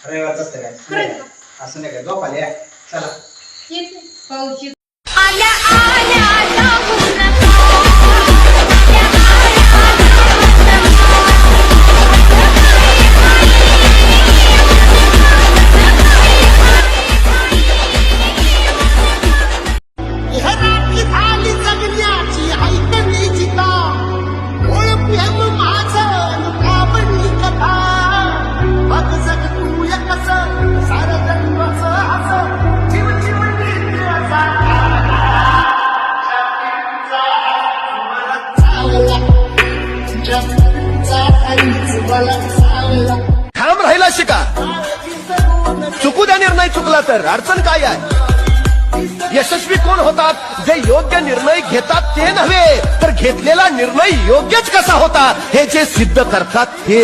रविवारच असतं काय खरंच का? असं नाही काय झोपाले या. चला येते पाऊस आल्या आल्या जाऊ नका घरातली झाली जगण्याची ऐकली चिता ओळखेल माझं कावडी कथा बघ जग तू एकस सारं जन्मच हस जीव जीव नीतीचा ठाम राहिला शिका चुकू द्या निर्णय चुकला तर अडचण काय आहे यशस्वी कोण होतात जे योग्य निर्णय घेतात ते नव्हे तर घेतलेला निर्णय योग्यच कसा होता हे जे सिद्ध करतात ते